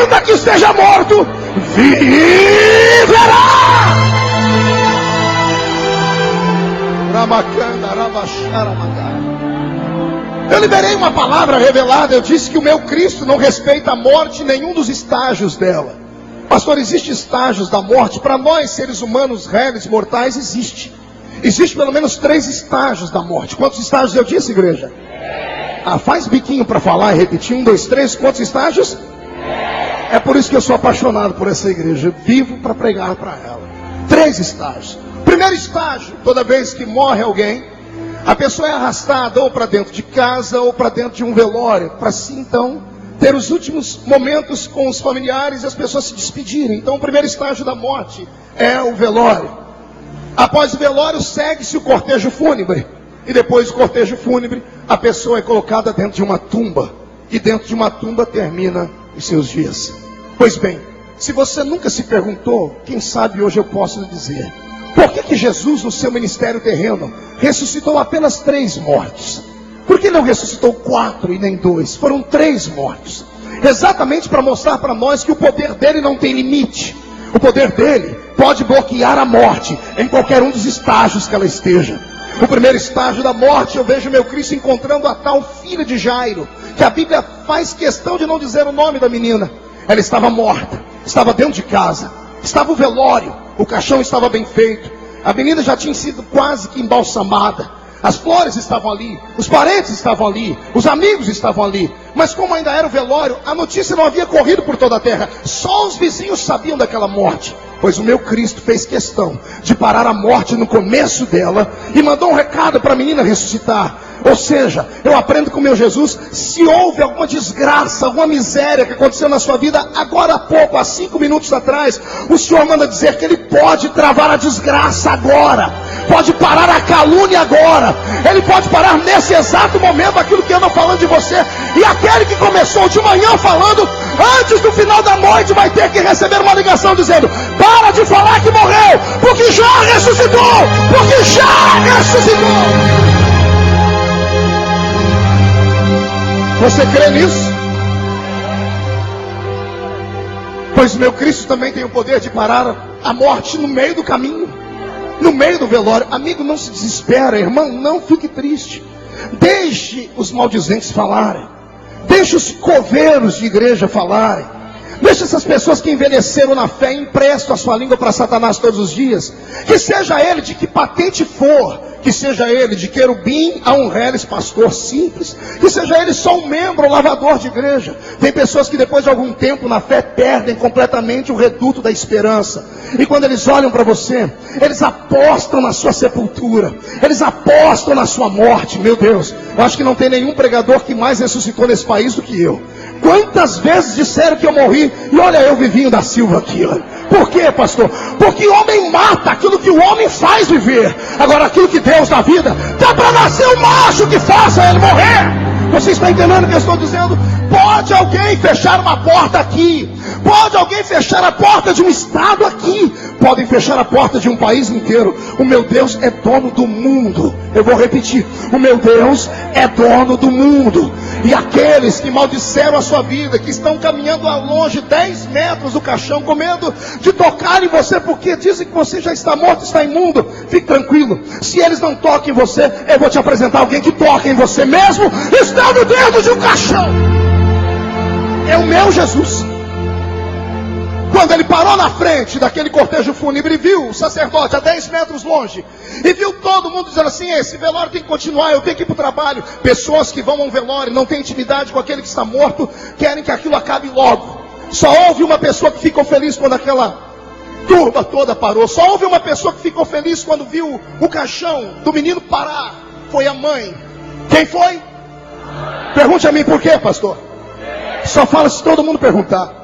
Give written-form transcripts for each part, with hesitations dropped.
ainda que esteja morto, viverá. Eu liberei uma palavra revelada. Eu disse que o meu Cristo não respeita a morte em nenhum dos estágios dela. Pastor, existem estágios da morte? Para nós, seres humanos, réis, mortais, existe pelo menos 3 estágios da morte. Quantos estágios eu disse, igreja? Faz biquinho para falar e repetir. 1, 2, 3, quantos estágios? É por isso que eu sou apaixonado por essa igreja. Eu vivo para pregar para ela. 3 estágios. Primeiro estágio: toda vez que morre alguém, a pessoa é arrastada ou para dentro de casa ou para dentro de um velório, para se então ter os últimos momentos com os familiares e as pessoas se despedirem. Então o primeiro estágio da morte é o velório. Após o velório segue-se o cortejo fúnebre. E depois do cortejo fúnebre, a pessoa é colocada dentro de uma tumba. E dentro de uma tumba termina os seus dias. Pois bem, se você nunca se perguntou, quem sabe hoje eu posso lhe dizer: por que Jesus, no seu ministério terreno, ressuscitou apenas 3 mortos? Por que não ressuscitou 4 e nem 2? Foram 3 mortos. Exatamente para mostrar para nós que o poder dele não tem limite. O poder dele pode bloquear a morte em qualquer um dos estágios que ela esteja. O primeiro estágio da morte, eu vejo meu Cristo encontrando a tal filha de Jairo, que a Bíblia faz questão de não dizer o nome da menina. Ela estava morta, estava dentro de casa, estava o velório, o caixão estava bem feito, a menina já tinha sido quase que embalsamada, as flores estavam ali, os parentes estavam ali, os amigos estavam ali. Mas como ainda era o velório, a notícia não havia corrido por toda a terra. Só os vizinhos sabiam daquela morte. Pois o meu Cristo fez questão de parar a morte no começo dela e mandou um recado para a menina ressuscitar. Ou seja, eu aprendo com o meu Jesus: se houve alguma desgraça, alguma miséria que aconteceu na sua vida, agora há pouco, há 5 minutos atrás, o Senhor manda dizer que Ele pode travar a desgraça agora, pode parar a calúnia agora, Ele pode parar nesse exato momento aquilo que anda falando de você. E aquele que começou de manhã falando, antes do final da noite vai ter que receber uma ligação dizendo: para de falar que morreu, porque já ressuscitou, porque já ressuscitou. Você crê nisso? Pois meu Cristo também tem o poder de parar a morte no meio do caminho, no meio do velório. Amigo, não se desespera, irmão, não fique triste. Deixe os maldizentes falarem, deixe os coveiros de igreja falarem, deixe essas pessoas que envelheceram na fé e emprestam a sua língua para Satanás todos os dias. Que seja ele de que patente for, que seja ele de querubim a um reles pastor simples, que seja ele só um membro, um lavador de igreja. Tem pessoas que depois de algum tempo na fé perdem completamente o reduto da esperança. E quando eles olham para você, eles apostam na sua sepultura, eles apostam na sua morte. Meu Deus, eu acho que não tem nenhum pregador que mais ressuscitou nesse país do que eu. Quantas vezes disseram que eu morri, e olha eu, Vivinho da Silva, aqui, olha. Por quê, pastor? Porque o homem mata aquilo que o homem faz viver. Agora aquilo que Deus dá vida, dá para nascer um macho que faça ele morrer. Você está entendendo o que eu estou dizendo? Pode alguém fechar uma porta aqui, pode alguém fechar a porta de um estado aqui, podem fechar a porta de um país inteiro. O meu Deus é dono do mundo. Eu vou repetir: o meu Deus é dono do mundo. E aqueles que maldisseram a sua vida, que estão caminhando a longe 10 metros do caixão, com medo de tocar em você, porque dizem que você já está morto, está imundo, fique tranquilo. Se eles não tocam em você, eu vou te apresentar alguém que toca em você mesmo, estando dentro de um caixão. É o meu Jesus. Quando ele parou na frente daquele cortejo fúnebre e viu o sacerdote a 10 metros longe, e viu todo mundo dizendo assim: esse velório tem que continuar, eu tenho que ir para o trabalho. Pessoas que vão a um velório, não têm intimidade com aquele que está morto, querem que aquilo acabe logo. Só houve uma pessoa que ficou feliz quando aquela turba toda parou. Só houve uma pessoa que ficou feliz quando viu o caixão do menino parar. Foi a mãe. Quem foi? Pergunte a mim por quê, pastor? Só fala se todo mundo perguntar.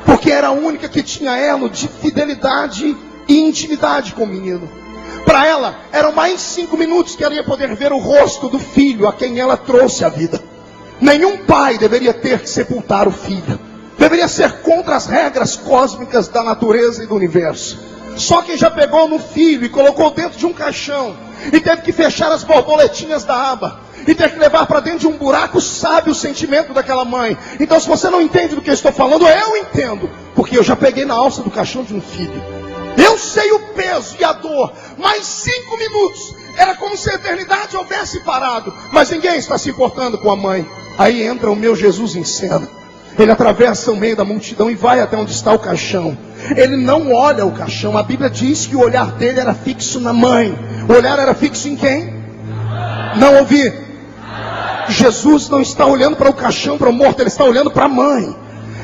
Porque era a única que tinha elo de fidelidade e intimidade com o menino. Para ela, eram mais 5 minutos que ela ia poder ver o rosto do filho a quem ela trouxe a vida. Nenhum pai deveria ter que sepultar o filho. Deveria ser contra as regras cósmicas da natureza e do universo. Só quem já pegou no filho e colocou dentro de um caixão, e teve que fechar as borboletinhas da aba, e ter que levar para dentro de um buraco, sabe o sentimento daquela mãe. Então, se você não entende do que eu estou falando, eu entendo, porque eu já peguei na alça do caixão de um filho. Eu sei o peso e a dor, mas 5 minutos era como se a eternidade houvesse parado, mas ninguém está se importando com a mãe. Aí entra o meu Jesus em cena. Ele atravessa o meio da multidão e vai até onde está o caixão. Ele não olha o caixão. A Bíblia diz que o olhar dele era fixo na mãe. O olhar era fixo em quem? Não ouvi. Jesus não está olhando para o caixão, para o morto. Ele está olhando para a mãe.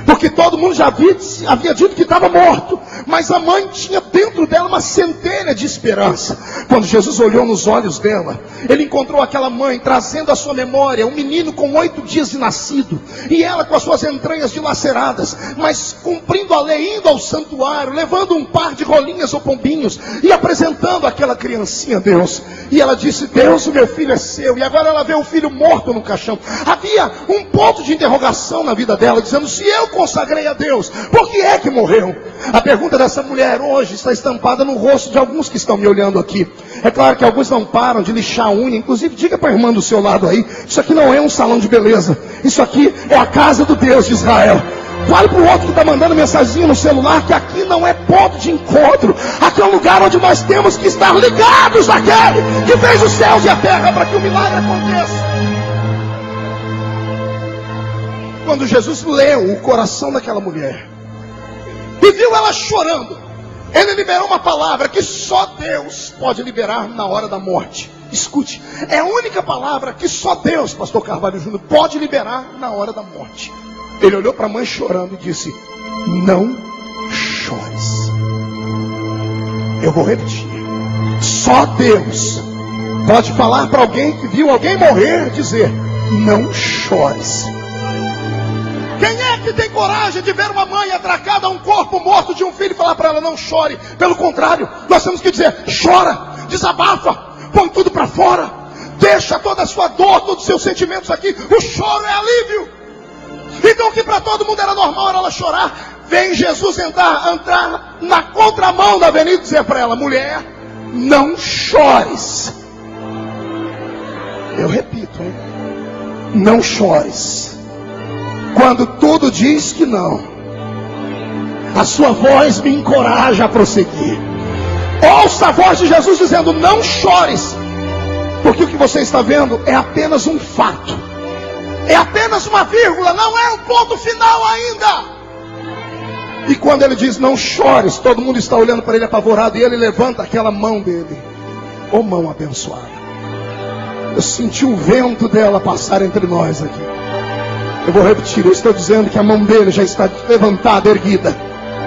Porque todo mundo já havia dito que estava morto. Mas a mãe tinha dentro dela uma centelha de esperança. Quando Jesus olhou nos olhos dela, ele encontrou aquela mãe trazendo à sua memória um menino com 8 dias de nascido. E ela com as suas entranhas dilaceradas, mas cumprindo a lei, indo ao santuário, levando um par de rolinhas ou pombinhos e apresentando aquela criancinha a Deus. E ela disse: Deus, o meu filho é seu. E agora ela vê o filho morto no caixão. Havia um ponto de interrogação na vida dela, dizendo: se eu consagrei a Deus, por que é que morreu? A pergunta dessa mulher hoje está estampada no rosto de alguns que estão me olhando aqui. É claro que alguns não param de lixar a unha. Inclusive, diga para a irmã do seu lado aí: isso aqui não é um salão de beleza, isso aqui é a casa do Deus de Israel. Fale para o outro que está mandando mensagem no celular que aqui não é ponto de encontro. Aqui é um lugar onde nós temos que estar ligados àquele que fez os céus e a terra para que o milagre aconteça. Quando Jesus leu o coração daquela mulher e viu ela chorando, ele liberou uma palavra que só Deus pode liberar na hora da morte. Escute, é a única palavra que só Deus, pastor Carvalho Júnior, pode liberar na hora da morte. Ele olhou para a mãe chorando e disse: não chores. Eu vou repetir. Só Deus pode falar para alguém que viu alguém morrer, dizer: não chores. Quem é que tem coragem de ver uma mãe atracada a um corpo morto de um filho e falar para ela: não chore? Pelo contrário, nós temos que dizer: chora, desabafa, põe tudo para fora, deixa toda a sua dor, todos os seus sentimentos aqui. O choro é alívio. Então, o que para todo mundo era normal era ela chorar, vem Jesus entrar na contramão da avenida e dizer para ela: mulher, não chores. Eu repito, hein? Não chores. Quando tudo diz que não, a sua voz me encoraja a prosseguir. Ouça a voz de Jesus dizendo: não chores. Porque o que você está vendo é apenas um fato, é apenas uma vírgula, não é o ponto final ainda. E quando ele diz: não chores, todo mundo está olhando para ele apavorado. E ele levanta aquela mão dele. Ô mão abençoada. Eu senti o vento dela passar entre nós aqui. Eu vou repetir, eu estou dizendo que a mão dele já está levantada, erguida,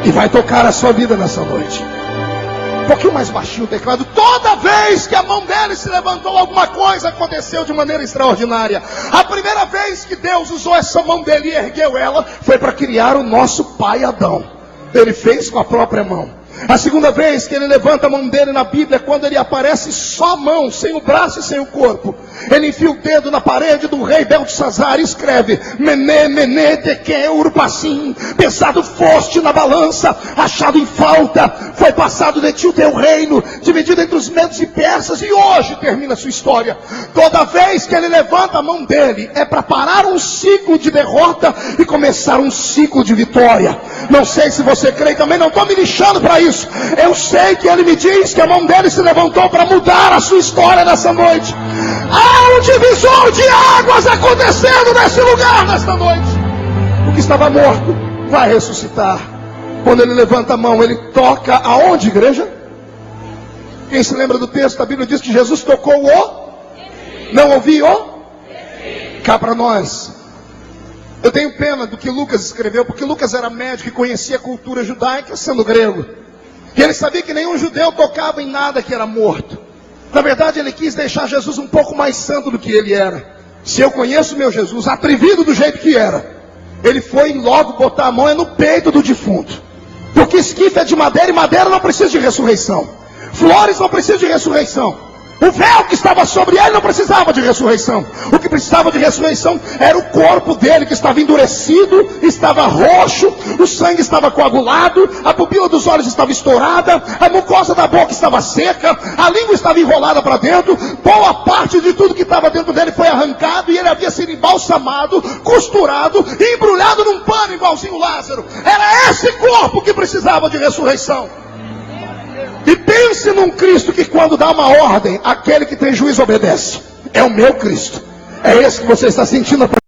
e vai tocar a sua vida nessa noite. Um pouquinho mais baixinho o teclado. Toda vez que a mão dele se levantou, alguma coisa aconteceu de maneira extraordinária. A primeira vez que Deus usou essa mão dele e ergueu ela, foi para criar o nosso pai Adão. Ele fez com a própria mão. A segunda vez que ele levanta a mão dele na Bíblia, quando ele aparece só a mão, sem o braço e sem o corpo. Ele enfia o dedo na parede do rei Beltesazar e escreve: Mené, Mené, Tekel, Urpassim. Pesado foste na balança, achado em falta. Foi passado de ti o teu reino, dividido entre os medos e persas. E hoje termina a sua história. Toda vez que ele levanta a mão dele, é para parar um ciclo de derrota e começar um ciclo de vitória. Não sei se você crê, também não estou me lixando para isso. Eu sei que ele me diz que a mão dele se levantou para mudar a sua história nessa noite. Há um divisor de águas acontecendo nesse lugar nesta noite. O que estava morto vai ressuscitar. Quando ele levanta a mão, ele toca aonde, igreja? Quem se lembra do texto? A Bíblia diz que Jesus tocou o... Não ouvi o... Cá para nós. Eu tenho pena do que Lucas escreveu, porque Lucas era médico e conhecia a cultura judaica, sendo grego. E ele sabia que nenhum judeu tocava em nada que era morto. Na verdade, ele quis deixar Jesus um pouco mais santo do que ele era. Se eu conheço meu Jesus, atrevido do jeito que era, ele foi logo botar a mão no peito do defunto. Porque esquife é de madeira e madeira não precisa de ressurreição. Flores não precisam de ressurreição. O véu que estava sobre ele não precisava de ressurreição. O que precisava de ressurreição era o corpo dele, que estava endurecido, estava roxo. o sangue estava coagulado, a pupila dos olhos estava estourada, a mucosa da boca estava seca, a língua estava enrolada para dentro, boa parte de tudo que estava dentro dele foi arrancado, e ele havia sido embalsamado, costurado, e embrulhado num pano igualzinho Lázaro. Era esse corpo que precisava de ressurreição. E pense num Cristo que, quando dá uma ordem, aquele que tem juízo obedece. É o meu Cristo. É esse que você está sentindo a